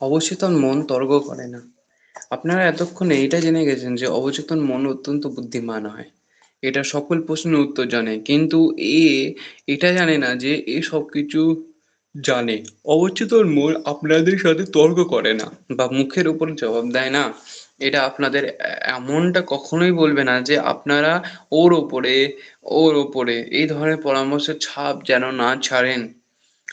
অবচেতন মন তর্ক করে না। আপনারা এতক্ষণে এটা জেনে গেছেন যে অবচেতন মন অত্যন্ত বুদ্ধিমান হয়। এটা সকল প্রশ্নের উত্তর জানে। কিন্তু এ এটা জানে না যে এ সবকিছু জানে। অবচেতন মন আপনাদের সাথে তর্ক করে না বা মুখের উপর জবাব দেয় না। এটা আপনাদের এমনটা কখনোই বলবে না যে আপনারা ওর ওপরে ওর ওপরে এই ধরনের পরামর্শের ছাপ যেন না ছাড়েন।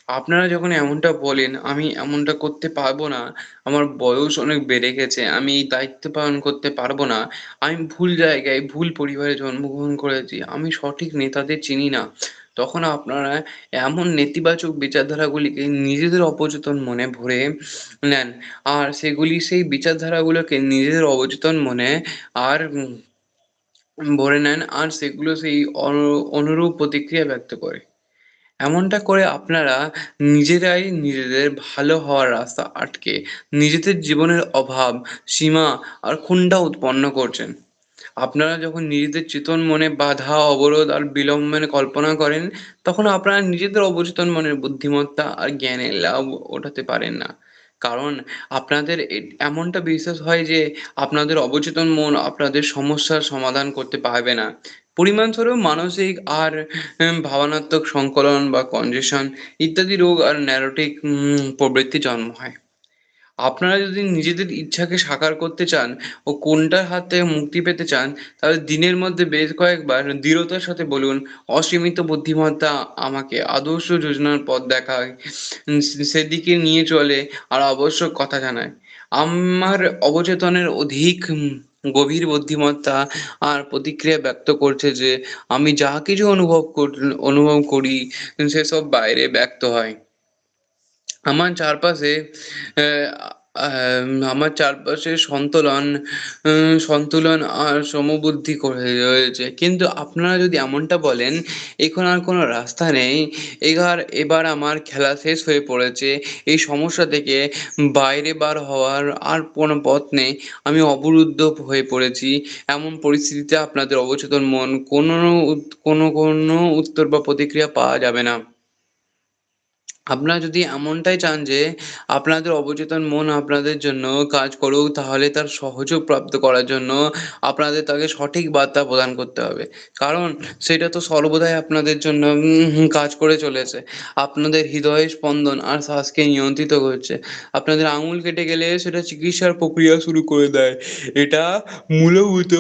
আপনারা যখন এমনটা বলেন, "আমি এমনটা করতে পারবো না, আমার বয়স অনেক বেড়ে গেছে, আমি এই দায়িত্ব পালন করতে পারবো না, আমি ভুল জায়গায়, ভুল পরিবারে জন্মগ্রহণ করেছি, আমি সঠিক নেতাদের চিনি না।" তখন আপনারা এমন নেতিবাচক বিচারধারাগুলিকে নিজেদের অবচেতন মনে ভরে নেন। আর সেগুলি সেই বিচারধারাগুলোকে নিজেদের অবচেতন মনে আর ভরে নেন আর সেগুলো সেই অনুরূপ প্রতিক্রিয়া ব্যক্ত করে। এমনটা করে আপনারা নিজেরাই নিজেদের ভালো হওয়ার রাস্তা আটকে নিজেদের জীবনের অভাব, সীমা আর খুঁত উৎপন্ন করছেন। আপনারা যখন নিজেদের চেতন মনে বাধা, অবরোধ আর বিলম্বনে কল্পনা করেন, তখন আপনারা নিজেদের অবচেতন মনের বুদ্ধিমত্তা আর জ্ঞানের লাভ ওঠাতে পারেন না। কারণ আপনাদের এমনটা বিশ্বাস হয় যে আপনাদের অবচেতন মন আপনাদের সমস্যার সমাধান করতে পারবে না। পরিণামস্বরূপ মানসিক আর ভাবনাত্মক সংকলন বা কনজেশন ইত্যাদি রোগ আর ন্যারোটিক প্রবৃত্তি জন্ম হয়। আপনারা যদি নিজেদের ইচ্ছাকে সাকার করতে চান ও কোনটার হাত থেকে মুক্তি পেতে চান, তাহলে দিনের মধ্যে বেশ কয়েকবার দৃঢ়তার সাথে বলুন, "অসীমিত বুদ্ধিমত্তা আমাকে আদর্শ যোজনার পথ দেখায়, সেদিকে নিয়ে চলে আর আবশ্যক কথা জানায়। আমার অবচেতনের অধিক গভীর বুদ্ধিমত্তা আর প্রতিক্রিয়া ব্যক্ত করছে যে আমি যা কিছু অনুভব করি সেসব বাইরে ব্যক্ত হয়।" আমার চারপাশে অ্যা আমার চারপাশে সন্তুলন আর সমবুদ্ধি করে রয়েছে। কিন্তু আপনারা যদি এমনটা বলেন, "এখন আর কোনো রাস্তা নেই। এবার আমার খেলা শেষ হয়ে পড়েছে। এই সমস্যা থেকে বাইরে বার হওয়ার আর কোনো পথ নেই। আমি অবরুদ্ধ হয়ে পড়েছি।" এমন পরিস্থিতিতে আপনাদের অবচেতন মন কোনো উত্তর বা প্রতিক্রিয়া পাওয়া যাবে না। আপনারা যদি এমনটাই চান যে আপনাদের অবচেতন মন আপনাদের জন্য কাজ করুক, তাহলে তার সহযোগ প্রাপ্ত করার জন্য আপনাদের তাকে সঠিক বার্তা প্রদান করতে হবে। কারণ সেটা তো সর্বদাই আপনাদের জন্য কাজ করে চলেছে। আপনাদের হৃদয়ের স্পন্দন আর শ্বাসকে নিয়ন্ত্রিত করছে। আপনাদের আঙুল কেটে গেলে সেটা চিকিৎসার প্রক্রিয়া শুরু করে দেয়। এটা মূলভূত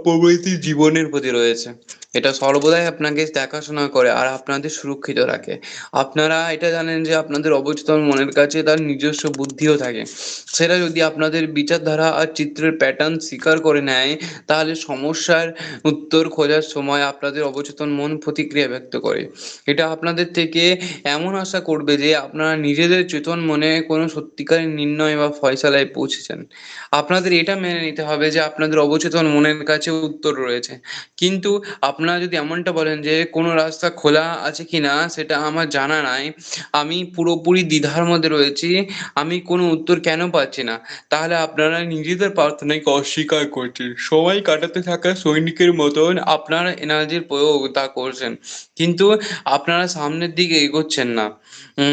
প্রবৃত্তি জীবনের প্রতি রয়েছে। এটা সর্বদাই আপনাকে দেখাশোনা করে আর আপনাদের সুরক্ষিত রাখে। আপনারা এটা জানেন যে আপনাদের অবচেতন মনের কাছে তার নিজস্ব বুদ্ধিও থাকে। সেটা যদি আপনাদের বিচারধারা আর চিত্রের প্যাটার্ন স্বীকার করে নেয়, তাহলে সমস্যার উত্তর খোঁজার সময় আপনাদের অবচেতন মন প্রতিক্রিয়া ব্যক্ত করে। এটা আপনাদের থেকে এমন আশা করবে যে আপনারা নিজেদের চেতন মনে কোনো সত্যিকারের নির্ণয় বা ফয়সালায় পৌঁছেছেন। আপনাদের এটা মেনে নিতে হবে যে আপনাদের অবচেতন মনের কাছে উত্তর রয়েছে। কিন্তু আপনারা যদি এমনটা বলেন যে কোনো রাস্তা খোলা আছে কিনা সেটা আমার জানা নাই। আমি পুরোপুরি দ্বিধার মধ্যে রয়েছি। আমি কোনো উত্তর কেন পাচ্ছি না? তাহলে আপনারা নিজেদের প্রার্থনাকে অস্বীকার করছেন। সময় কাটাতে থাকা সৈনিকের মতন আপনার এনার্জির প্রয়োগ তা করছেন। কিন্তু আপনারা সামনের দিকে এগোচ্ছেন না।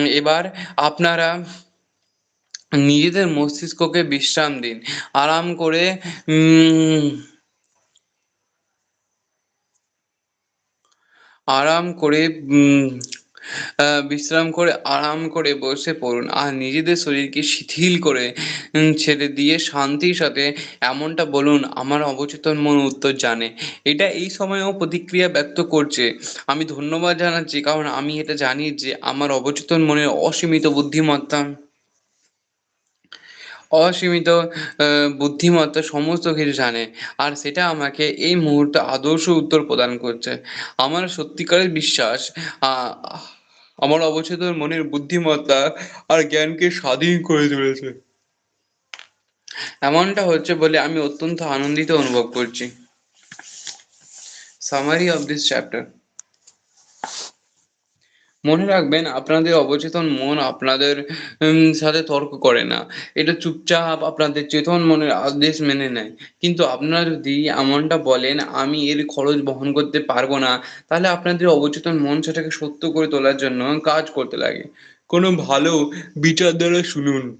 এবার আপনারা নিজেদের মস্তিষ্ককে বিশ্রাম দিন। আরাম করে উম আরাম করে উম বিশ্রাম করে আরাম করে বসে পড়ুন। আর নিজেদের শরীরকে শিথিল করে ছেড়ে দিয়ে শান্তির সাথে এমনটা বলুন, "আমার অবচেতন মন উত্তর জানে। এটা এই সময়েও প্রতিক্রিয়া ব্যক্ত করছে। আমি ধন্যবাদ জানাচ্ছি কারণ আমি এটা জানি যে আমার অবচেতন মনের অসীমিত বুদ্ধিমত্তা অসীমিত বুদ্ধিমত্তা সমস্ত কিছু জানে। আর সেটা আমাকে এই মুহূর্তে আদর্শ উত্তর প্রদান করছে। আমার সত্যিকারের বিশ্বাস আ আমার অবচেতন মনের বুদ্ধিমত্তা আর জ্ঞানকে স্বাধীন করে তুলেছে। এমনটা হচ্ছে বলে আমি অত্যন্ত আনন্দিত অনুভব করছি। Summary of this chapter. মনে রাখবেন আপনাদের অবচেতন মন আপনাদের সাথে তর্ক করে না। এটা চুপচাপ আপনাদের চেতন মনের আদেশ মেনে নেয়। কিন্তু আপনারা যদি এমনটা বলেন, "আমি এর খরচ বহন করতে পারবো না", তাহলে আপনাদের অবচেতন মন সেটাকে সত্য করে তোলার জন্য কাজ করতে লাগে। কোনো ভালো বিচার দ্বারা শুনুন।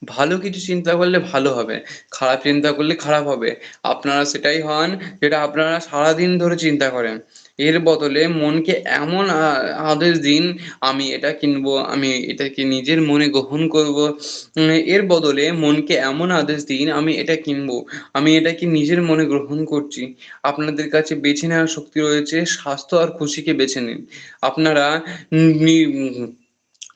ভালো কিছু চিন্তা করলে ভালো হবে। খারাপ চিন্তা করলে খারাপ হবে। আপনারা সেটাই হন যেটা আপনারা সারাদিন ধরে চিন্তা করেন। এর বদলে মনকে এমন আদেশ দিন, আমি এটা কিনবো, আমি এটাকে নিজের মনে গ্রহণ করবো। এর বদলে মনকে এমন আদেশ দিন, আমি এটা কিনবো, আমি এটাকে নিজের মনে গ্রহণ করছি। আপনাদের কাছে বেছে নেওয়ার শক্তি রয়েছে, স্বাস্থ্য আর খুশিকে বেছে নিন। আপনারা নি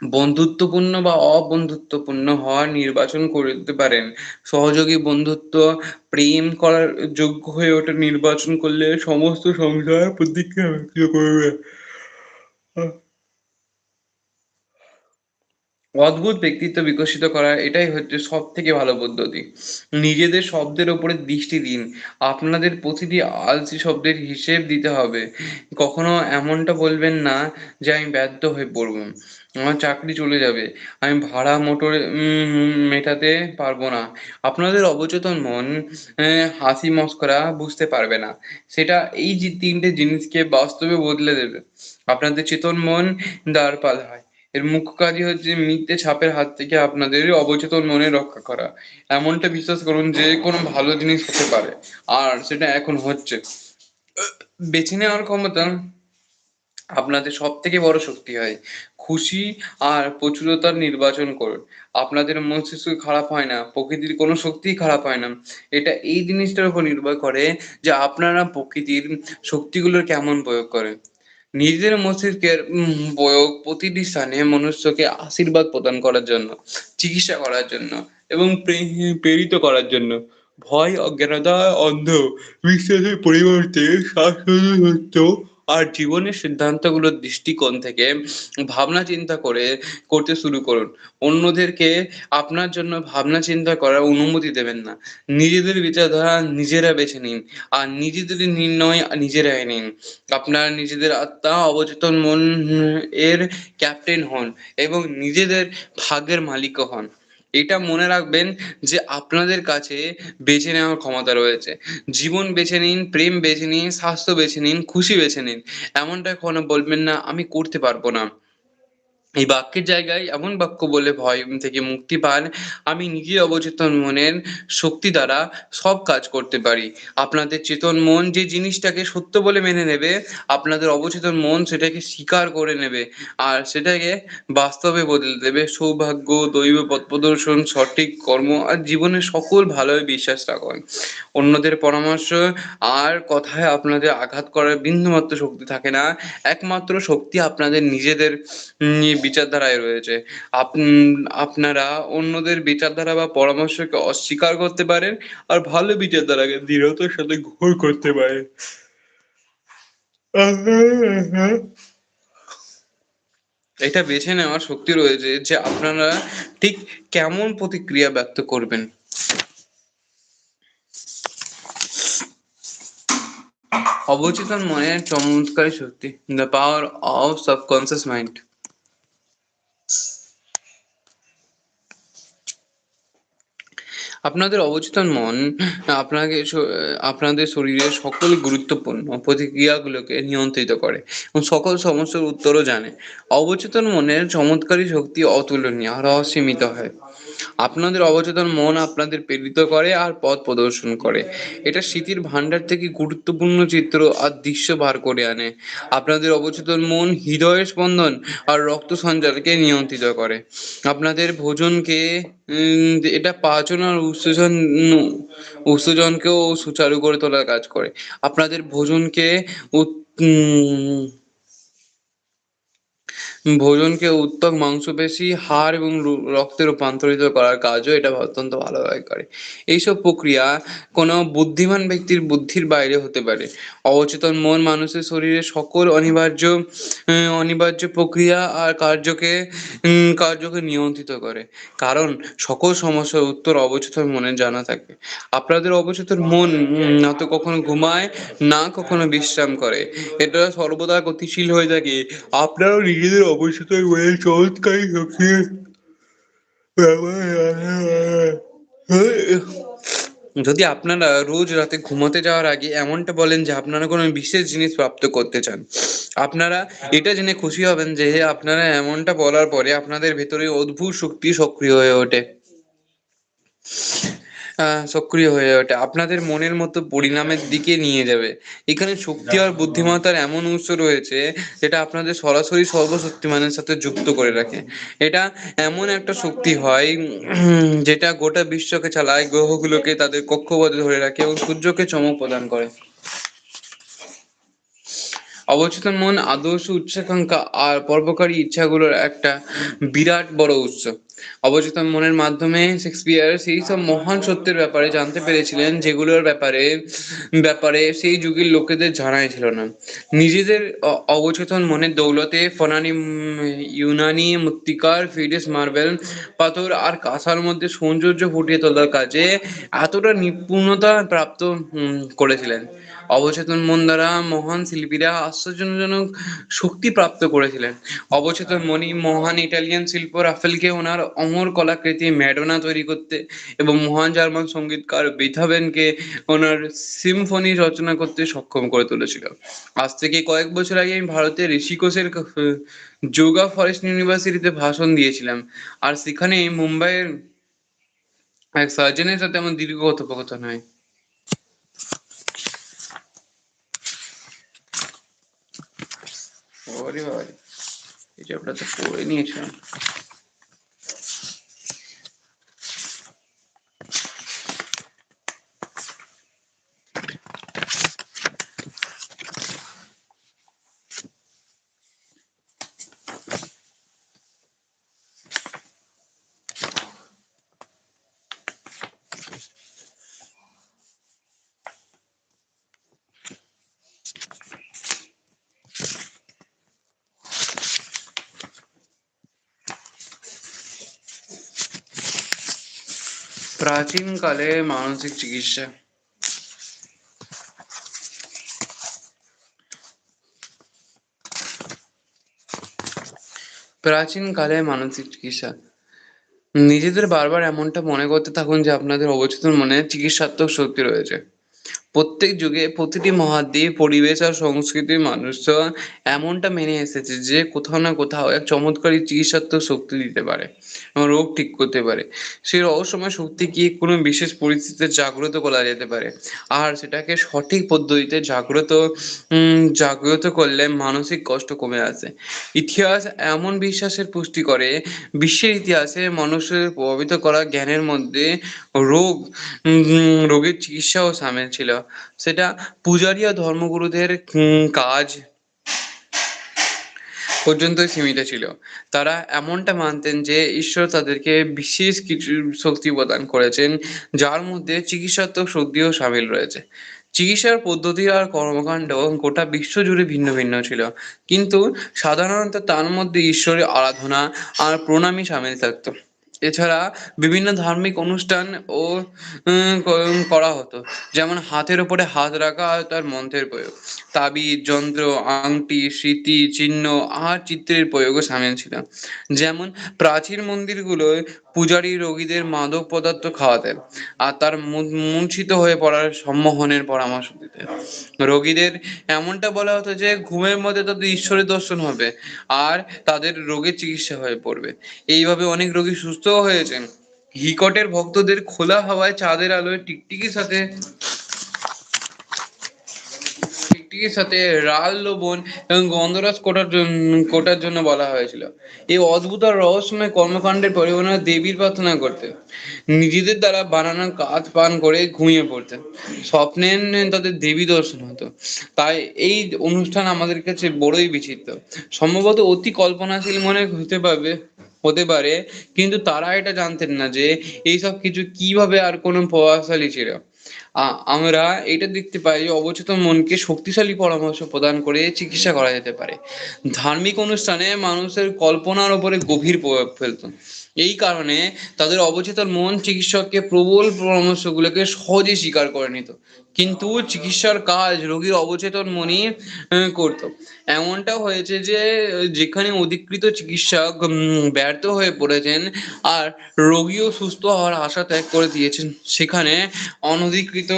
বন্ধুত্বপূর্ণ বা অবন্ধুত্বপূর্ণ হওয়ার নির্বাচন করতে পারেন। সহযোগী বন্ধুত্ব প্রেম করার যোগ্য হয়ে ওঠা নির্বাচন করলে সমস্ত সংশয় প্রতিক্রিয়া ব্যক্ত করবে। অদ্ভুত ব্যক্তিত্ব বিকশিত করা এটাই হচ্ছে সবথেকে ভালো পদ্ধতি। নিজেদের শব্দের উপরে দৃষ্টি দিন। আপনাদের প্রতিটি আলসি শব্দের হিসেব দিতে হবে। কখনো এমনটা বলবেন না যে আমি ব্যর্থ হয়ে পড়বো। আমার চাকরি চলে যাবে। আমি ভাড়া মোটরে মেটাতে পারবো না। আপনাদের অবচেতন মন হাসি মশকরা বুঝতে পারবে না। সেটা এই যে ৩ টে জিনিসকে বাস্তবে বদলে দেবে। আপনাদের চেতন মন দ্বারপাল হয়। এর মুখ্য কাজই হচ্ছে মিথ্যে ছাপের হাত থেকে আপনাদের অবচেতন মনে রক্ষা করা। এমনটা বিশ্বাস করুন যে কোনো ভালো জিনিস হতে পারে। আর সেটা এখন হচ্ছে। বেছে নেওয়ার ক্ষমতা আপনাদের সবথেকে বড় শক্তি হয়। খুশি আর প্রচুরতার নির্বাচন করুন। আপনাদের মস্তিষ্ক খারাপ হয় না। প্রকৃতির কোনো শক্তিই খারাপ হয় না। এটা এই জিনিসটার উপর নির্ভর করে যে আপনারা প্রকৃতির শক্তিগুলোর কেমন প্রয়োগ করেন। নিজের মস্তিষ্কের প্রয়োগ প্রতিটি স্থানে মনুষ্যকে আশীর্বাদ প্রদান করার জন্য, চিকিৎসা করার জন্য এবং প্রেরিত করার জন্য। ভয়, অজ্ঞানতা, অন্ধ বিশ্বাসের পরিবর্তে শাশ্বত সত্য আর জীবনের সিদ্ধান্তগুলোর দৃষ্টিকোণ থেকে ভাবনা চিন্তা করতে শুরু করুন। অন্যদেরকে আপনার জন্য ভাবনা চিন্তা করার অনুমতি দেবেন না। নিজেদের বিচারধারা নিজেরা বেছে নিন। আর নিজেদের নির্ণয় নিজেরাই নিন। আপনারা নিজেদের আত্মা, অবচেতন মন এর ক্যাপ্টেন হন এবং নিজেদের ভাগ্যের মালিকও হন। এটা মনে রাখবেন যে আপনাদের কাছে বেছে নেওয়ার ক্ষমতা রয়েছে। জীবন বেছে নিন, প্রেম বেছে নিন, স্বাস্থ্য বেছে নিন, খুশি বেছে নিন। এমনটা কখনো বলবেন না, "আমি করতে পারবো না।" এই বাক্যের জায়গায় এমন বাক্য বলে ভয় থেকে মুক্তি পান, "আমি নিজের অবচেতন মনের শক্তি দ্বারা সব কাজ করতে পারি।" আপনাদের চেতন মন যে জিনিসটাকে সত্য বলে মেনে নেবে, আপনাদের অবচেতন মন সেটাকে স্বীকার করে নেবে। আর সেটাকে বাস্তবে বদলে দেবে। সৌভাগ্য, দৈব পথপ্রদর্শন, সঠিক কর্ম আর জীবনের সকল ভালোয় বিশ্বাস রাখুন। অন্যদের পরামর্শ আর কথায় আপনাদের আঘাত করার বিন্দুমাত্র শক্তি থাকে না। একমাত্র শক্তি আপনাদের নিজেদের বিচারধারায় রয়েছে। আপনারা অন্যদের বিচারধারা বা পরামর্শকে অস্বীকার করতে পারেন আর ভালো বিচারধারাকে দৃঢ়তার সাথে গ্রহণ করতে পারেন। এটা বেছে নেওয়ার শক্তি রয়েছে যে আপনারা ঠিক কেমন প্রতিক্রিয়া ব্যক্ত করবেন। অবচেতন মনের চমৎকারী শক্তি, the power of subconscious mind. আপনাদের অবচেতন মন আপনাদের শরীরের সকল গুরুত্বপূর্ণ প্রতিক্রিয়াগুলোকে নিয়ন্ত্রিত করে এবং সকল সমস্যার উত্তরও জানে। অবচেতন মনের চমৎকারী শক্তি অতুলনীয় আর অসীমিত হয়। আপনাদের অবচেতন মন আপনাদের প্রেরিত করে আর পথ প্রদর্শন করে। এটা স্মৃতির ভান্ডার থেকে গুরুত্বপূর্ণ চিত্র আর দৃশ্য বার করে আনে। আপনাদের অবচেতন মন হৃদয়ের স্পন্দন আর রক্ত সঞ্চারকে নিয়ন্ত্রিত করে। আপনাদের ভোজনকে এটা পাচন আর উৎসেচনকেও সুচারু করে তোলার কাজ করে। আপনাদের ভোজনকে উত উম ভোজনকে উত্তম মাংসপেশি, হাড় এবং রক্তে রূপান্তরিত করার কাজও এটা অত্যন্ত ভালোভাবে করে। এইসব প্রক্রিয়া কোনো বুদ্ধিমান ব্যক্তির বুদ্ধির বাইরে হতে পারে। অবচেতন মন মানুষের শরীরে সকল অনিবার্য প্রক্রিয়া আর কার্যকে নিয়ন্ত্রিত করে। কারণ সকল সমস্যার উত্তর অবচেতন মনে জানা থাকে। আপনাদের অবচেতন মন না তো কখনো ঘুমায়, না কখনো বিশ্রাম করে। এটা সর্বদা গতিশীল হয়ে থাকে। আপনারাও নিজেদের অবচেতন মনের চমৎকারী শক্তি যদি আপনারা রোজ রাতে ঘুমাতে যাওয়ার আগে এমনটা বলেন যে আপনারা কোনো বিশেষ জিনিস প্রাপ্ত করতে চান, আপনারা এটা জেনে খুশি হবেন যে আপনারা এমনটা বলার পরে আপনাদের ভেতরে অদ্ভুত শক্তি সক্রিয় হয়ে ওঠে, আপনাদের মনের মতো পরিণামের দিকে নিয়ে যাবে। এখানে শক্তি আর বুদ্ধিমত্তার এমন উৎস রয়েছে যেটা আপনাদের সরাসরি সর্বশক্তিমানের সাথে যুক্ত করে রাখে। এটা এমন একটা শক্তি হয় যেটা গোটা বিশ্বকে চালায়, গ্রহগুলোকে তাদের কক্ষপথে ধরে রাখে এবং সূর্যকে চমক প্রদান করে। অবচেতন মন আদর্শ, উচ্চাকাঙ্ক্ষা আর পরোপকারী ইচ্ছাগুলোর একটা বিরাট বড় উৎস। অবচেতন মনের মাধ্যমে শেক্সপিয়ার সেই সব মহান সত্যের ব্যাপারে জানতে পেরেছিলেন যেগুলোর ব্যাপারে ব্যাপারে সেই যুগের লোকেদের জানাই ছিল না। নিজেদের অবচেতন মনের দৌলতে ইউনানি মৃত্তিকার ফিডিস মার্বেল পাথর আর কাঁসার মধ্যে সৌন্দর্য ফুটিয়ে তোলার কাজে এতটা নিপুণতা প্রাপ্ত করেছিলেন। অবচেতন মন দ্বারা মহান শিল্পীরা আশ্চর্যজনক শক্তি প্রাপ্ত করেছিলেন। অবচেতন মনই মহান ইটালিয়ান শিল্প রাফেলকে ওনার অমর কলাকৃতি ম্যাডোনা তৈরি করতে এবং মহান জার্মান সঙ্গীতকার বেথোভেনকে ওনার সিম্ফনি রচনা করতে সক্ষম করে তুলেছিল। আজ থেকে কয়েক বছর আগে আমি ভারতের ঋষিকেশের যোগা ফরেস্ট ইউনিভার্সিটিতে ভাষণ দিয়েছিলাম, আর সেখানে মুম্বাইয়ের এক সার্জনের সাথে আমার দীর্ঘ কথোপকথন হয়। ওরে বাবা, এই চ্যাপ্টার তো পড়ে নিয়েছিলাম। প্রাচীনকালে মানসিক চিকিৎসা। প্রাচীনকালে মানসিক চিকিৎসা। নিজেদের বারবার এমনটা মনে করতে থাকুন যে আপনাদের অবচেতন মনে চিকিৎসাত্মক শক্তি রয়েছে। প্রত্যেক যুগে প্রতিটি মহাদ্বীপ, পরিবেশ আর সংস্কৃতির মানুষজন এমনটা মেনে এসেছে যে কোথাও না কোথাও এক চমৎকারী চিকিৎসাত্মক শক্তি দিতে পারে এবং রোগ ঠিক করতে পারে। সেই রহস্যময় শক্তি কি কোনো বিশেষ পরিস্থিতিতে জাগ্রত করা যেতে পারে, আর সেটাকে সঠিক পদ্ধতিতে জাগ্রত করলে মানসিক কষ্ট কমে আসে। ইতিহাস এমন বিশ্বাসের পুষ্টি করে, বিশ্বের ইতিহাসে মানুষের প্রভাবিত করা জ্ঞানের মধ্যে রোগ রোগের চিকিৎসাও শামিল ছিল। সেটা পূজারী আর ধর্মগুরুদের কাজ পর্যন্তই সীমিত ছিল। তারা এমনটা মানতেন যে ঈশ্বর তাদেরকে বিশেষ কিছু শক্তি প্রদান করেছেন, যার মধ্যে চিকিৎসাত্মক শক্তিও শামিল রয়েছে। চিকিৎসার পদ্ধতি আর কর্মকাণ্ড গোটা বিশ্ব জুড়ে ভিন্ন ভিন্ন ছিল, কিন্তু সাধারণত তার মধ্যে ঈশ্বরের আরাধনা আর প্রণামী শামিল থাকতো। এছাড়া বিভিন্ন ধার্মিক অনুষ্ঠান ও করা হতো, যেমন হাতের উপরে হাত রাখা আর তার মন্ত্রের প্রয়োগ, তাবিজ, যন্ত্র, আংটি, স্মৃতি চিহ্ন আর চিত্রের প্রয়োগও শামিল ছিল। যেমন প্রাচীন মন্দিরগুলোয় পূজারী রোগীদের মাদক পদার্থ খাওয়াতেন আর তার মূর্ছিত হয়ে পড়ার সম্মোহনের পরামর্শ দিতেন। রোগীদের এমনটা বলা হতো যে ঘুমের মধ্যে তাদের ঈশ্বরের দর্শন হবে আর তাদের রোগের চিকিৎসা হয়ে পড়বে। এইভাবে অনেক রোগী সুস্থও হয়েছেন। হিকটের ভক্তদের খোলা হাওয়ায়, চাঁদের আলোয়, একটির সাথে লাল লবণ এবং গন্ধরাজ কোটার জন্য বলা হয়েছিল। এই অদ্ভুত আর রহস্যময় কর্মকাণ্ডের পরিমাণে দেবীর প্রার্থনা করতে নিজেদের দ্বারা বানানো কাঠ পান করে ঘুমিয়ে পড়তেন। স্বপ্নে তাদের দেবী দর্শন হতো। তাই এই অনুষ্ঠান আমাদের কাছে বড়ই বিচিত্র, সম্ভবত অতি কল্পনাশীল মনে হতে পারে, কিন্তু তারা এটা জানতেন না যে এইসব কিছু কিভাবে আর কোনো প্রভাবশালী ছিল। আমরা এটা দেখতে পাই যে অবচেতন মনকে শক্তিশালী পরামর্শ প্রদান করে চিকিৎসা করা যেতে পারে। ধার্মিক অনুষ্ঠানে মানুষের কল্পনার উপরে গভীর প্রভাব ফেলত। এই কারণে তাদের অবচেতন মন চিকিৎসককে প্রবল পরামর্শগুলোকে সহজে স্বীকার করে নিত, কিন্তু চিকিৎসার কাজ রোগীর অবচেতন মনই করতো। এমনটাও হয়েছে যে যেখানে অধিকৃত চিকিৎসক ব্যর্থ হয়ে পড়েছেন আর রোগীও সুস্থ হওয়ার আশা ত্যাগ করে দিয়েছেন, সেখানে অনধিকৃত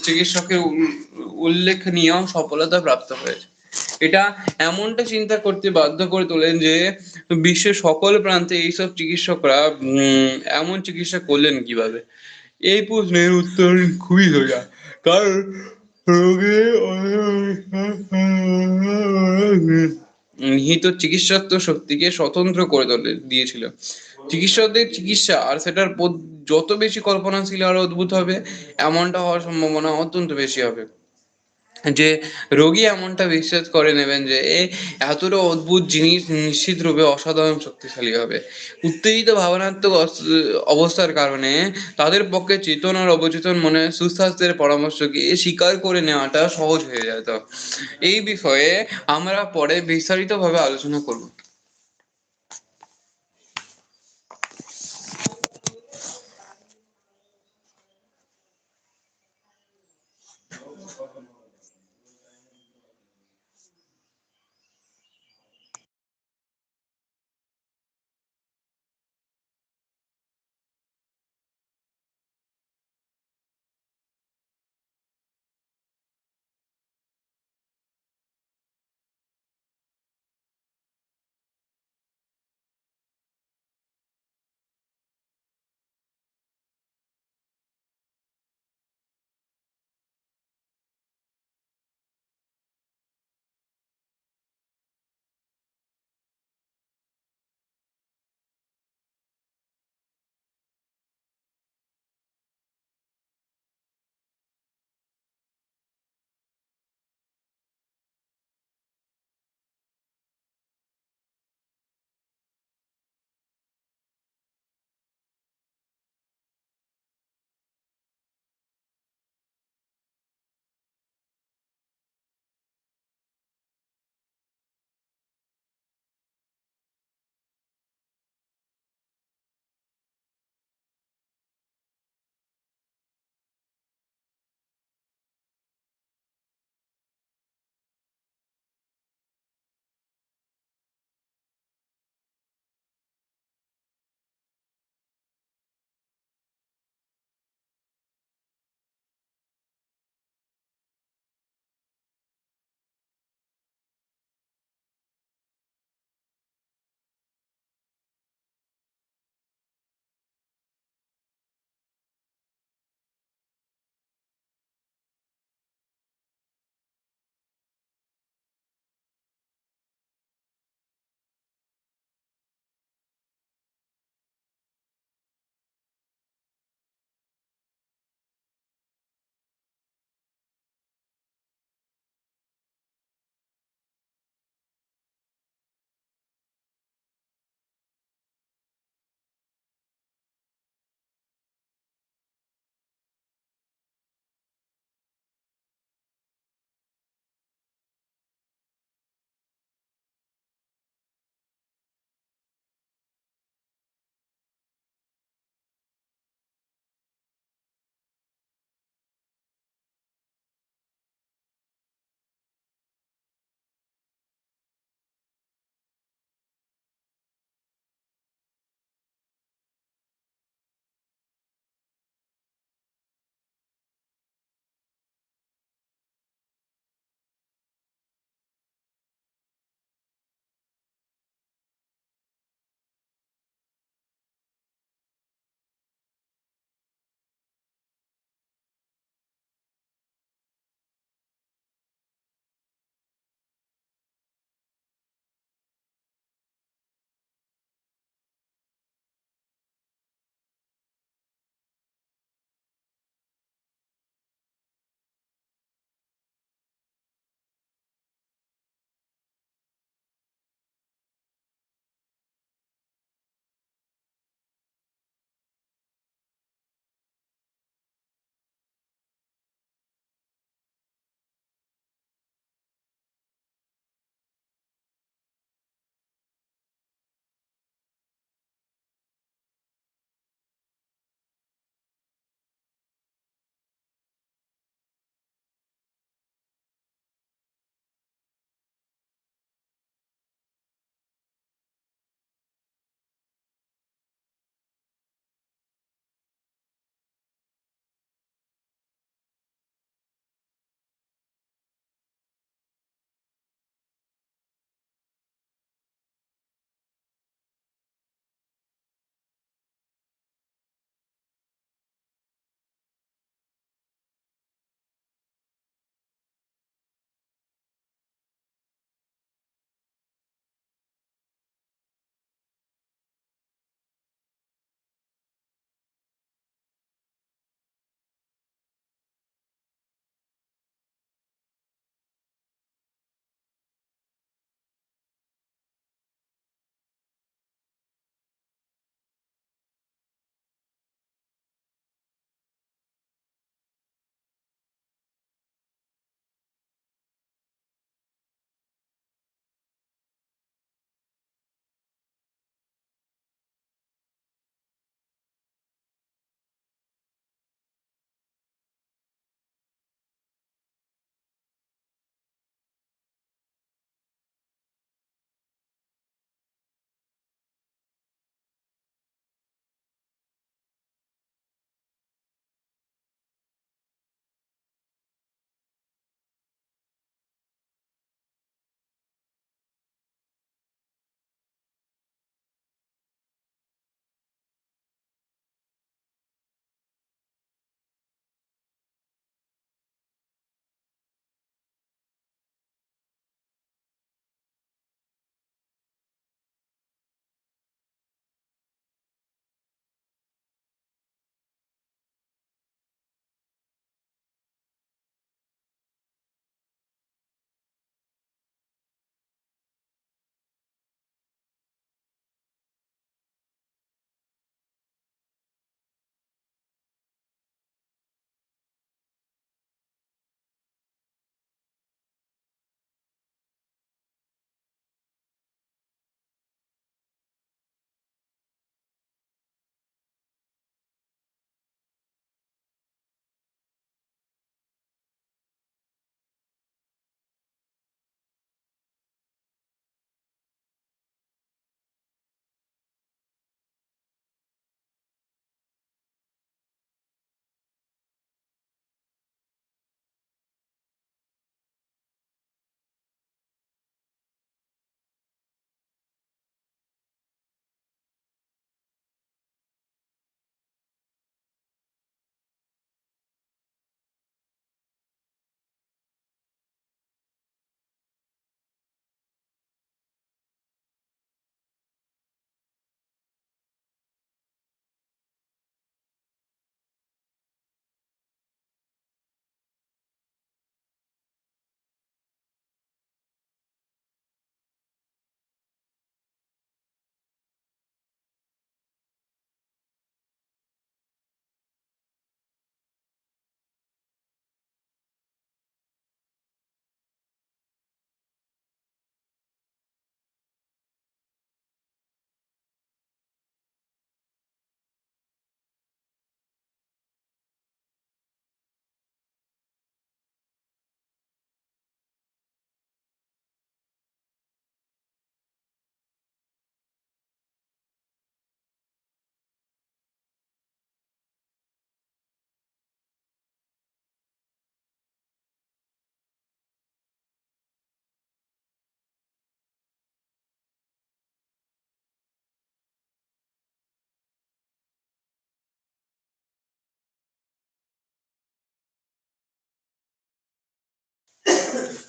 চিকিৎসকের উল্লেখনীয় সফলতা প্রাপ্ত হয়েছে। এটা এমনটা চিন্তা করতে বাধ্য করে তোলেন যে বিশ্বের সকল প্রান্তে এইসব চিকিৎসকরা এমন চিকিৎসা করলেন কিভাবে। এই প্রশ্নের উত্তর খুবই সোজা, কারণ রোগীর নিহিত চিকিৎসাত্ব শক্তিকে স্বতন্ত্র করে দিয়েছিল। চিকিৎসকদের চিকিৎসা আর সেটার যত বেশি কল্পনাশীল আর অদ্ভুত হবে, এমনটা হওয়ার সম্ভাবনা অত্যন্ত বেশি হবে যে রোগী এমনটা বিশ্বাস করে নেবেন যে এতটা অদ্ভুত জিনিস নিশ্চিত রূপে অসাধারণ শক্তিশালী হবে। উত্তেজিত ভাবনাত্মক অবস্থার কারণে তাদের পক্ষে চেতন আর অবচেতন মনে সুস্বাস্থ্যের পরামর্শকে স্বীকার করে নেওয়াটা সহজ হয়ে যেত। এই বিষয়ে আমরা পরে বিস্তারিতভাবে আলোচনা করব।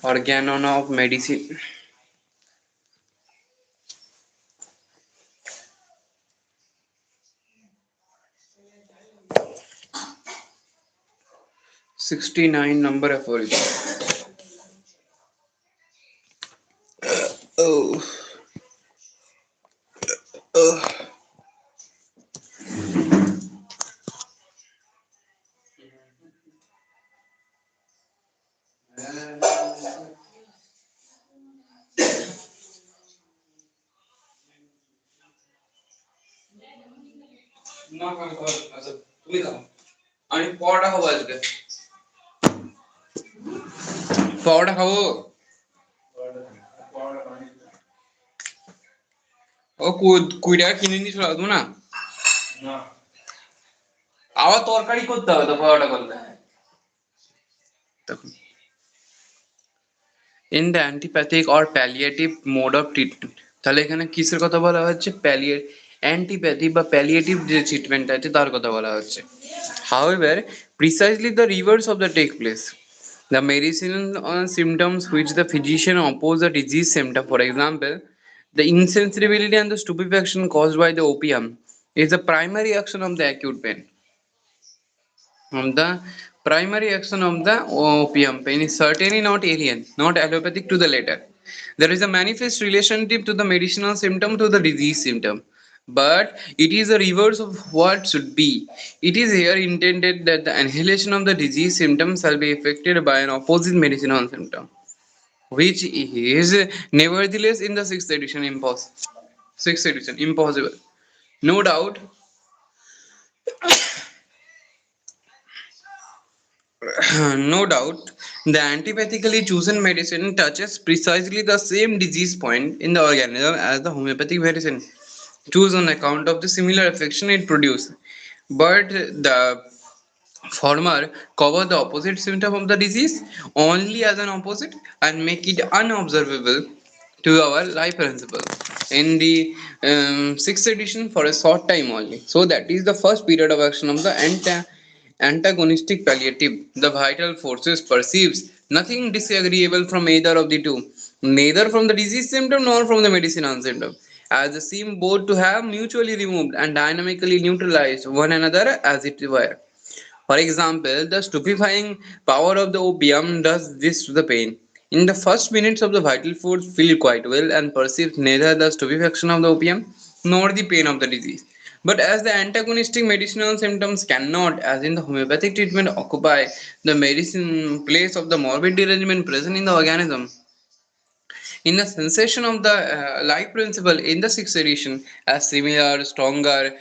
Organon of medicine. 69 number aphorism. Oh, oh. तुम्ही खावा आणि पोवाडा खावा आजके पोवाडा खाओ ও কুইটা কিনে নিয়ে চলে আসবো না আবার তরকারি করতে হবে তো পোয়াটা করলে তখন in the antipathic or palliative mode of treatment তাহলে এখানে কিসের কথা বলা হচ্ছে অ্যান্টিপ্যাথি বা প্যালিয়েটিভ যে ট্রিটমেন্ট আছে তার কথা বলা হচ্ছে however precisely the reverse of the take place. The medicinal symptoms which the physician oppose the disease symptom, for example, the insensibility and the stupefaction caused by the opium, is the primary action of the acute pain. The primary action of the opium pain is certainly not alien, not allopathic to the latter. There is a manifest relationship to the medicinal symptom to the disease symptom, but it is the reverse of what should be. It is here intended that the annihilation of the disease symptom shall be effected by an opposite medicinal symptom, which is nevertheless in the impossible. No doubt, no doubt, the antipathically chosen medicine touches precisely the same disease point in the organism as the homeopathic medicine, choose on account of the similar affection it produces. But the former cover the opposite symptom of the disease only as an opposite and make it unobservable to our life principle in the sixth edition for a short time only. So that is the first period of action of the antagonistic palliative. The vital forces perceives nothing disagreeable from either of the two, neither from the disease symptom nor from the medicinal symptom, as they seem both to have mutually removed and dynamically neutralized one another as it were. For example, the stupefying power of the opium does this to the pain. In the first minutes of the vital force feel quite well and perceives neither the stupefaction of the opium nor the pain of the disease. But as the antagonistic medicinal symptoms cannot, as in the homeopathic treatment, occupy the medicine place of the morbid derangement present in the organism, in the sensation of the life principle in the sixth edition, a stronger,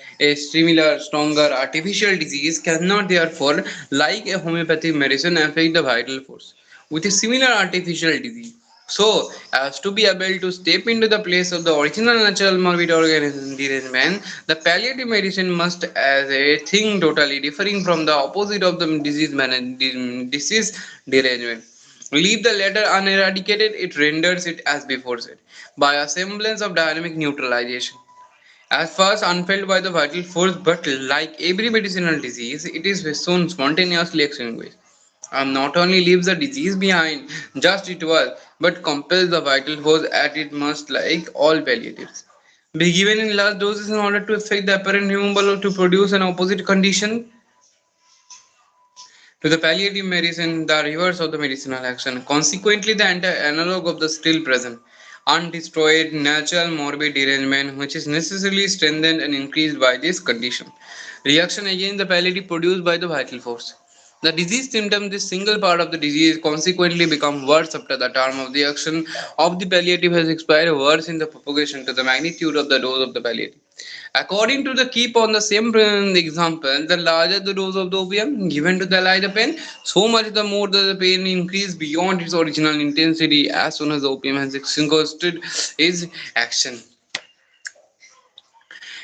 artificial disease cannot therefore, like a homeopathic medicine, affect the vital force with a similar artificial disease. So, as to be able to step into the place of the original natural morbid organism derangement, the palliative medicine must, as a thing totally differing from the opposite of the disease derangement, leave the latter uneradicated, it renders it as before said, by a semblance of dynamic neutralization. At first unfelt by the vital force, but like every medicinal disease, it is soon spontaneously extinguished. And not only leaves the disease behind, just it was, but compels the vital force at it must, like all palliatives, be given in large doses in order to effect the apparent removal or to produce an opposite condition to the palliative medicine, the reverse of the medicinal action. Consequently, the analog of the still present, undestroyed natural morbid derangement, which is necessarily strengthened and increased by this condition. Reaction against the palliative produced by the vital force. The disease symptom, this single part of the disease, consequently become worse after the term of the action of the palliative has expired, worse in the propagation to the magnitude of the dose of the palliative. According to the keep on the same example, the larger the dose of the opium given to the allay the pain, so much the more the pain increase beyond its original intensity as soon as the opium has exhausted its action.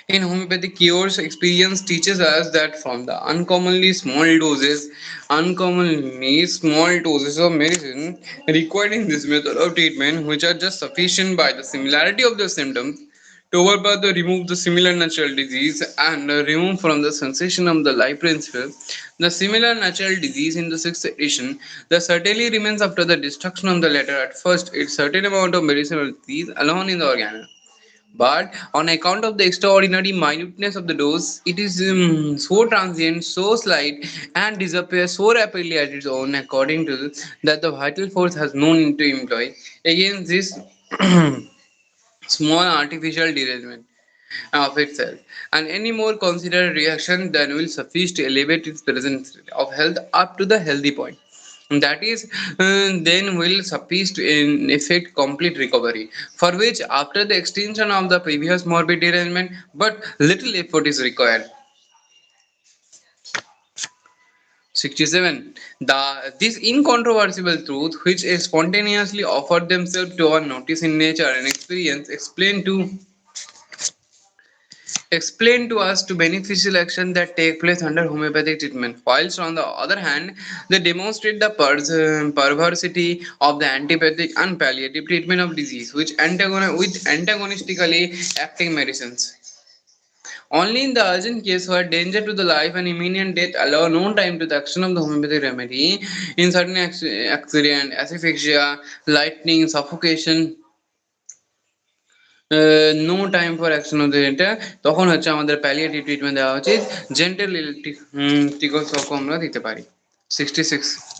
In homeopathic cures, experience teaches us that from the uncommonly small doses of medicine required in this method of treatment, which are just sufficient by the similarity of the symptoms To overpower the remove the similar natural disease and remove from the sensation of the life principle the similar natural disease in the sixth edition, the certainly remains after the destruction of the latter. At first, its certain amount of medicinal disease alone in the organ. But on account of the extraordinary minuteness of the dose, it is so transient, so slight, and disappears so rapidly at its own, according to that the vital force has no need to employ against this small artificial derangement of itself, and any more considered reaction than will suffice to elevate its present state of health up to the healthy point. That is, then will suffice to in effect complete recovery, for which, after the extinction of the previous morbid derangement, but little effort is required. 67. This incontrovertible truth, which spontaneously offered themselves to our notice in nature and experience, explain to us to beneficial action that take place under homeopathic treatment, whilst on the other hand they demonstrate the perversity of the antipathic and palliative treatment of disease with antagonistically acting medicines. Only in the urgent case where danger to the life and imminent death allow no time to the action of the homeopathic remedy, in certain accident, asphyxia, lightning, suffocation, no time for action of the এটা তখন হচ্ছে আমাদের palliative treatment দেওয়া উচিত gentle চিকিৎসক আমরা দিতে পারি 66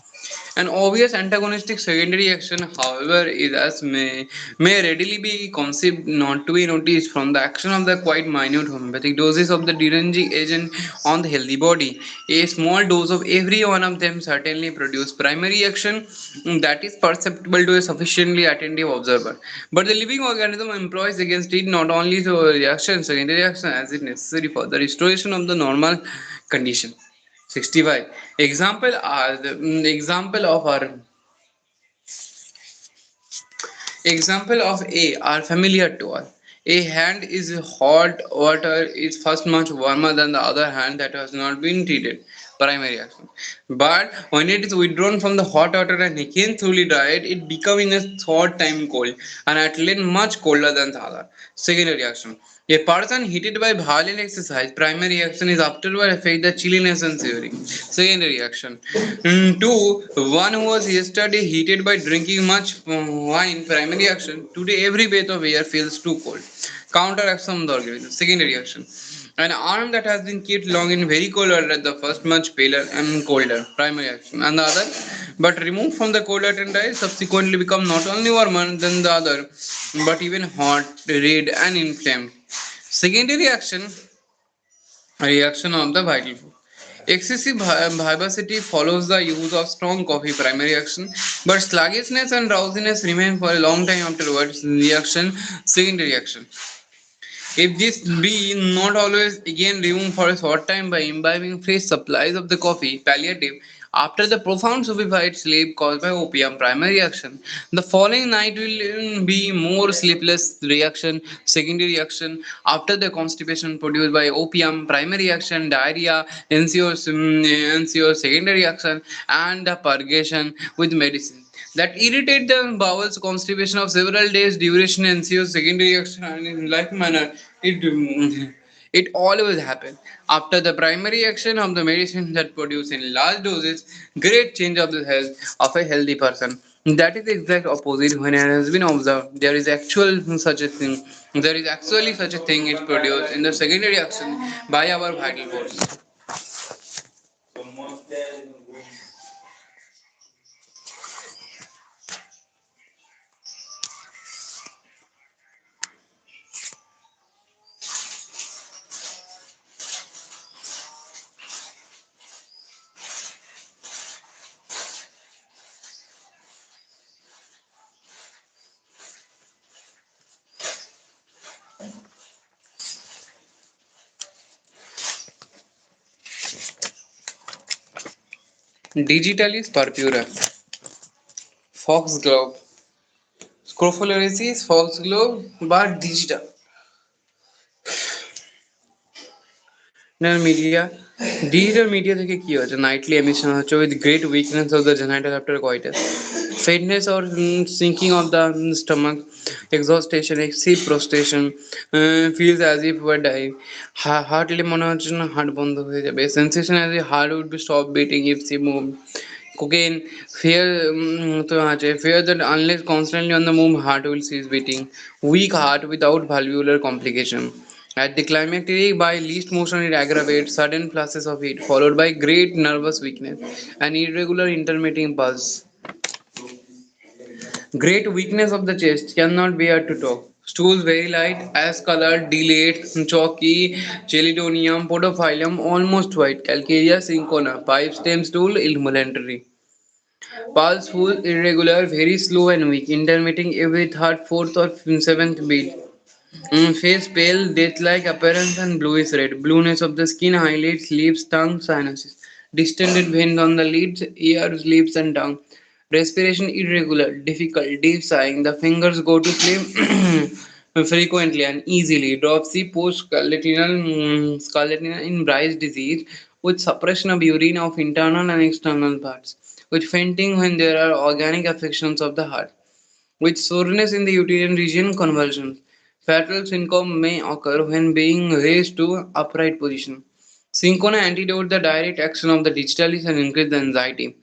An obvious antagonistic secondary action, however, is as may readily be conceived not to be noticed from the action of the quite minute homeopathic doses of the deranging agent on the healthy body. A small dose of every one of them certainly produce primary action that is perceptible to a sufficiently attentive observer. But the living organism employs against it not only the reaction, secondary reaction as is necessary for the restoration of the normal condition. 65. Example of our Example of A are familiar to us. A hand is hot water is first much warmer than the other hand that has not been treated. Primary action. But when it is withdrawn from the hot water and again thoroughly dried, it becomes in a short time cold and at length much colder than the other. Secondary action. A person heated by violent exercise, primary action is afterward affect the chilliness and shivering. Secondary action. Two, one who was yesterday heated by drinking much wine, primary action. Today every breath of air feels too cold. Counteraction of the organism. Secondary action. An arm that has been kept long in very cold water at the first much paler and colder, primary action, and the other, but removed from the cold water and dry, subsequently become not only warmer than the other, but even hot, red, and inflamed. Secondary action, reaction of the vital food. Excessive vivacity follows the use of strong coffee, primary action, but sluggishness and drowsiness remain for a long time afterwards, reaction, secondary action. If this be not always again removed for a short time by imbibing fresh supplies of the coffee, palliative, after the profound stupefied sleep caused by opium, primary action, the following night will be more sleepless reaction, secondary reaction, after the constipation produced by opium, primary action, diarrhea, ensues secondary action, and the purgation with medicine that irritate the bowels constipation of several days duration ensues secondary action and in like manner it always happens after the primary action of the medicine that produce in large doses great change of the health of a healthy person. That is the exact opposite when it has been observed there is actual such a thing there is actually such a thing is produced in the secondary action by our vital force. Digitalis purpura, foxglove, Scrophularis, foxglove, but digital. Media. Digital media থেকে কি হচ্ছে nightly emission হচ্ছে with great weakness of the genital after coitus Faintness or sinking of the stomach, exhaustion, excessive prostration, feels as if we're dying. Heartly মনে হচ্ছে না heart বন্ধ হয়ে যাবে, sensation as if heart would be stop beating if she moved. Cocaine, fear, तो আছে fear that unless constantly on the move, heart will cease beating. Weak heart without valvular complication. At the climacteric, by least motion, it aggravates sudden flashes of heat, followed by great nervous weakness and irregular intermittent pulse. Great weakness of the chest, cannot bear to talk. Stools very light, ash colored, delayed, chalky, chelidonium, podophyllum, almost white, calcarea syncona, pipe stem stool, involuntary. Pulse full, irregular, very slow and weak, intermitting every third, fourth, or seventh beat. Face pale, death-like appearance and bluish red. Blueness of the skin, eyelids, lips, tongue, sinuses. Distended veins on the lids, ears, lips, and tongue. Respiration irregular, difficult, deep sighing. The fingers go to sleep frequently and easily. Dropsy post scarlatina in Bryce disease with suppression of urine of internal and external parts. With fainting when there are organic affections of the heart. With soreness in the uterine region, convulsions. Fatal syncope may occur when being raised to upright position. Syncona antidote the direct action of the digitalis and increase the anxiety.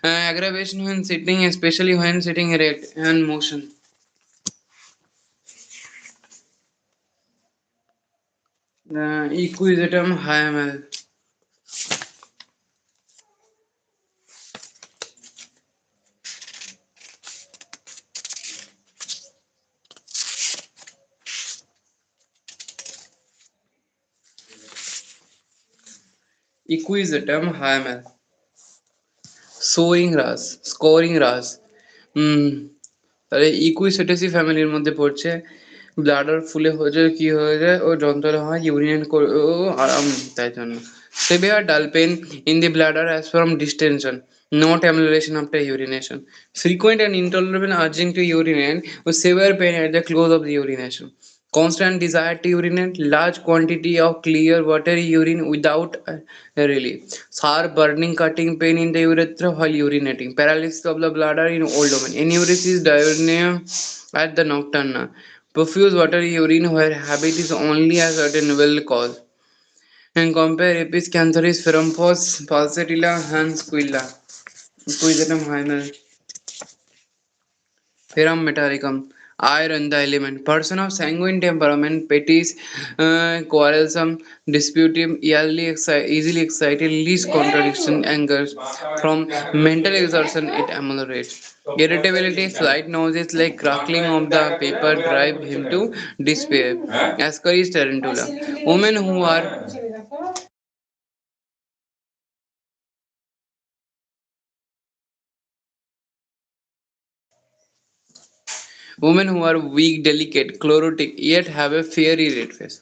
Aggravation when sitting, especially when sitting erect and motion. Equisetum hyamel. Equisetum hyamel. Sowing ras, scoring ras. তাহলে ইকুইসেটেসি ফ্যামিলির মধ্যে পড়ছে। Bladder ফুলে হয়ে যায়, কি হয়ে যায়, ও যন্ত্রণা হয়, ইউরিন করে ও আরাম, তাই জন্য severe dull pain in the bladder as from distension, not amylation after urination, frequent and intolerable urging to urinate with severe pain at the close of the urination, constant desire to urinate, large quantity of clear watery urine without relief, sharp burning cutting pain in the urethra while urinating, paralysis of the bladder in old women, enuresis, diarrhea at the nocturna, profuse watery urine where habit is only a certain well cause, and compare Apis cantharis, Ferrumpos, Pulsatilla, and Squilla. Equisetum hymen, Ferrum metallicum. Iron, the element. Person of sanguine temperament, petty, quarrelsome, disputive, easily excited, least contradiction, angers. From mental exertion, it ameliorates. Irritability, slight noises like crackling of the paper drive him to despair. Ascaris tarantula. Women who are Women who are weak, delicate, chlorotic, yet have a fiery red face.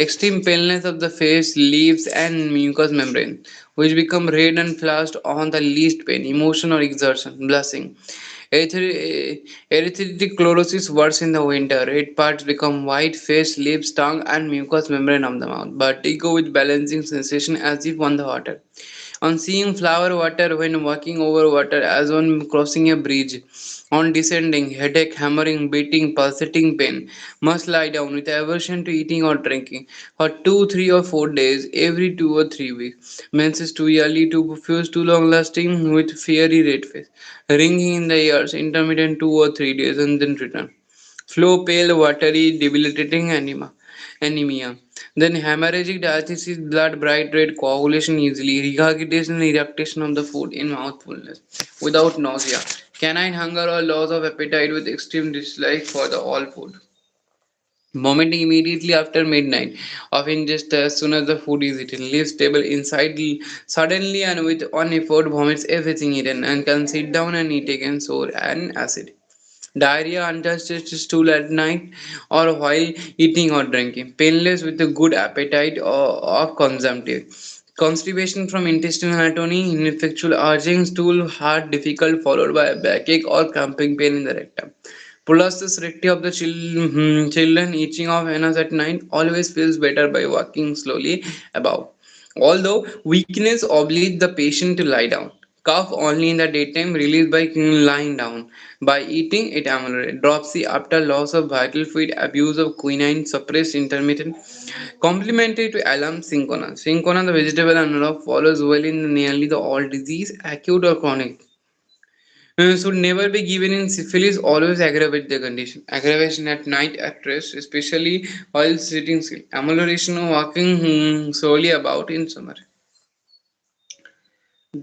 Extreme paleness of the face, lips, and mucous membrane, which become red and flushed on the least pain, emotion, or exertion. Blushing. Erythritochlorosis worse in the winter. Red parts become white, face, lips, tongue, and mucous membrane of the mouth. Vertigo with balancing sensation as if on the water. On seeing flower water when walking over water as on crossing a bridge. On descending, headache, hammering, beating, pulsating pain. Must lie down with aversion to eating or drinking for 2, 3, or 4 days every 2 or 3 weeks. Menses too early, too profuse, too long lasting with fiery red face. Ringing in the ears, intermittent 2 or 3 days and then return. Flow pale, watery, debilitating anemia. Then hemorrhagic diathesis, blood bright red, coagulation easily, regurgitation and eructation of the food in mouthfulness, without nausea, canine hunger or loss of appetite with extreme dislike for the all food. Vomiting immediately after midnight, often just as soon as the food is eaten, leaves table inside suddenly and with one effort vomits everything eaten and can sit down and eat again sore and acid. Diarrhea, untouched stool at night or while eating or drinking. Painless with a good appetite or consumptive. Constipation from intestinal anatomy, ineffectual urging, stool hard, difficult, followed by a backache or cramping pain in the rectum. Pulsus recti of the children, itching of anus at night, always feels better by walking slowly above. Although weakness obliges the patient to lie down. Cough only in the daytime, released by lying down. By eating, it ameliorate. Dropsy after loss of vital fluid, abuse of quinine, suppressed intermittent. Complementary to alarm syncona. Syncona, the vegetable analog, follows well in nearly the all disease, acute or chronic. Should never be given in syphilis, always aggravate the condition. Aggravation at night at rest, especially while sitting still. Amelioration of walking slowly about in summer.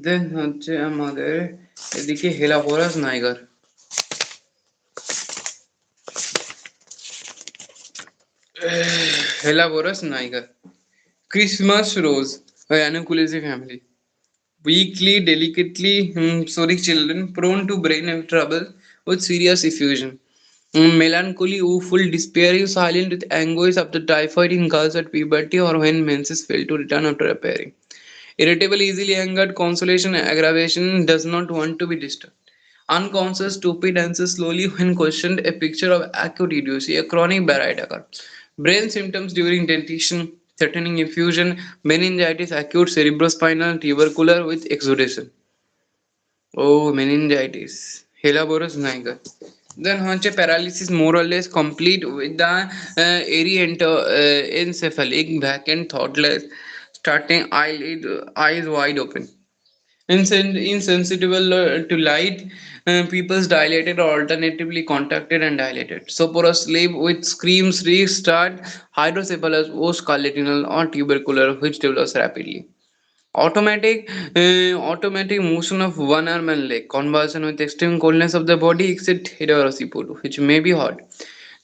Then হচ্ছে আমাদের এদিকে হেলাপোরাস নাইগার হেলাপোরাস নাইগার Christmas rose by Anukulisi family. Weakly, delicately sorry children prone to brain trouble with serious effusion. Melancholy, woeful, despairing, silent with anguish after typhoid in girls at puberty or when menses fail to return after appearing. Irritable, easily angered, consolation, aggravation, does not want to be disturbed. Unconscious, stupid, answers slowly when questioned, a picture of acute idiocy, a chronic bariatric occur. Brain symptoms during dentition, threatening effusion, meningitis, acute cerebrospinal, tubercular with exudation. Oh, meningitis. Helaborus niger. Then Hanche paralysis more or less complete with the encephalic back and thoughtless, starting eyelid, eyes wide open. Insensitive to light, pupils dilated or alternatively contracted and dilated. Soporous sleep with screams restart, hydrocephalus, or scarlatinal or tubercular, which develops rapidly. Automatic motion of one arm and leg, convulsion with extreme coldness of the body except head or occiput, which may be hot.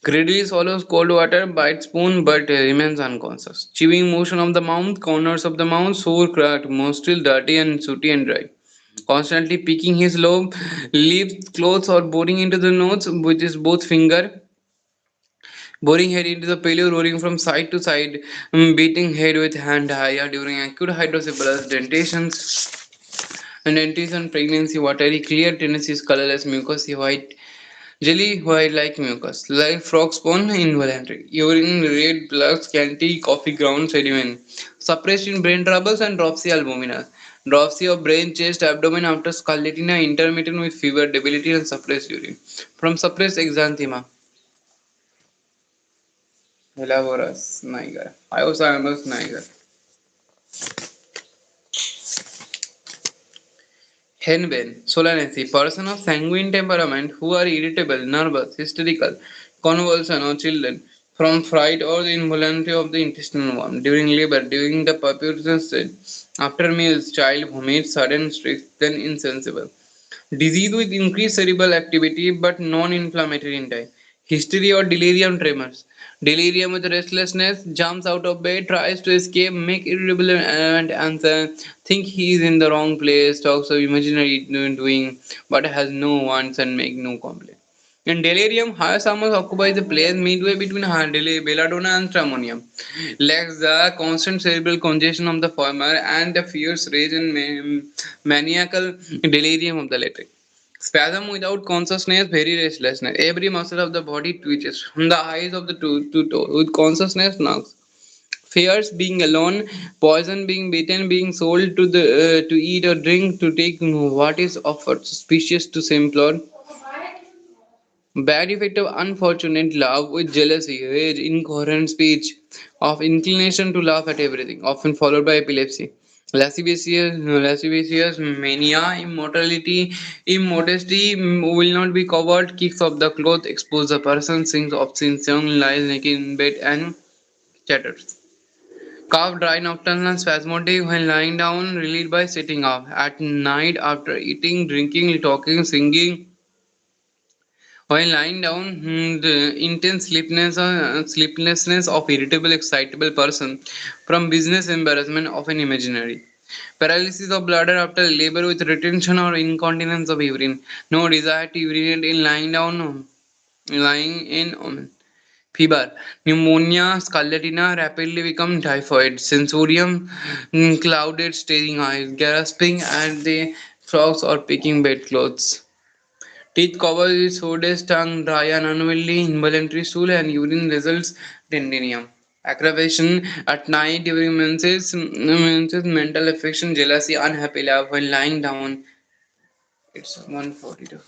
Greedily swallows cold water, bites spoon but remains unconscious. Chewing motion of the mouth, corners of the mouth, sore, cracked, mostly dirty and sooty and dry. Constantly picking his lobe, lips, clothes, or boring into the nose, which is both finger, boring head into the paleo, rolling from side to side, beating head with hand higher during acute hydrocephalus, dentition, pregnancy, watery, clear tendencies, colorless, mucousy, white, jelly, white like mucus, like frog spawn, involuntary, urine, red, blood, scanty, coffee ground, sediment, suppressed in brain troubles and dropsy albumina. Dropsy of brain, chest, abdomen after scarlatina, intermittent with fever, debility, and suppressed urine. From suppressed exanthema. Elaborus niger. Iosaurus niger. Henbane, Solanacea, person of sanguine temperament who are irritable, nervous, hysterical, convulsion or children from fright or the involuntary of the intestinal worm during labor, during the pupation stage, after meals, child vomits, sudden shrieks, then insensible. Disease with increased cerebral activity but non-inflammatory in type. Hysteria or delirium tremors. Delirium with restlessness, jumps out of bed, tries to escape, make irritable and answer, think he is in the wrong place, talks of imaginary doing, but has no wants and make no complaint. In delirium, hyoscyamus occupies the place midway between belladonna and stramonium, lacks the constant cerebral congestion of the former and the fierce rage and maniacal delirium of the latter. Spasm without consciousness, very restlessness. Every muscle of the body twitches, from the eyes of the to toe, with consciousness knocks. Fears being alone, poison being beaten, being sold to eat or drink, to take what is offered, suspicious to simple. Bad effect of unfortunate love with jealousy, rage, incoherent speech, of inclination to laugh at everything, often followed by epilepsy. Lascivious mania, immortality, immodesty will not be covered, kicks off the cloth, expose the person, sings obscene song, lies naked in bed and chatters. Cough, dry, nocturnal, spasmodic when lying down, relieved by sitting up. At night, after eating, drinking, talking, singing, while lying down, the intense sleeplessness of irritable, excitable person from business embarrassment, often imaginary. Paralysis of bladder after labor with retention or incontinence of urine. No desire to urinate in lying down, lying in fever. Pneumonia, scarlatina rapidly become typhoid. Sensorium, clouded, staring eyes, gasping at the frogs or picking bedclothes. Teeth covered with sodas, tongue dry and unwieldy, involuntary stool and urine results tendinium. Aggravation at night during menses, mental affection, jealousy, unhappy love when lying down. It's 142.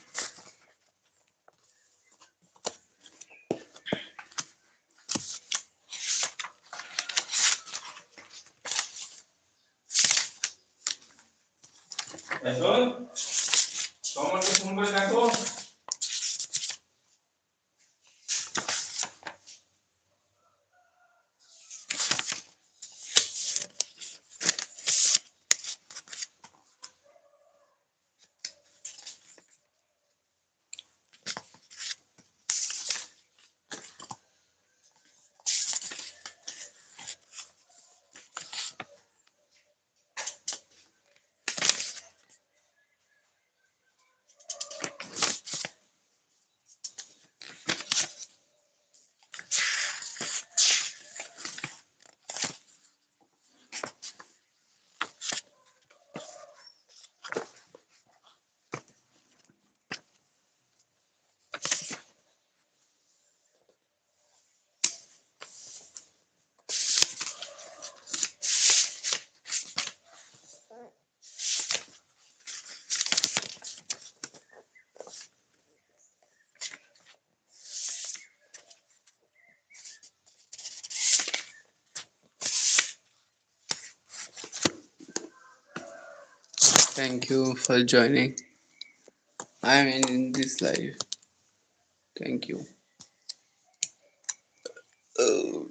Thank you for joining. I mean, in this live. Thank you. Oh.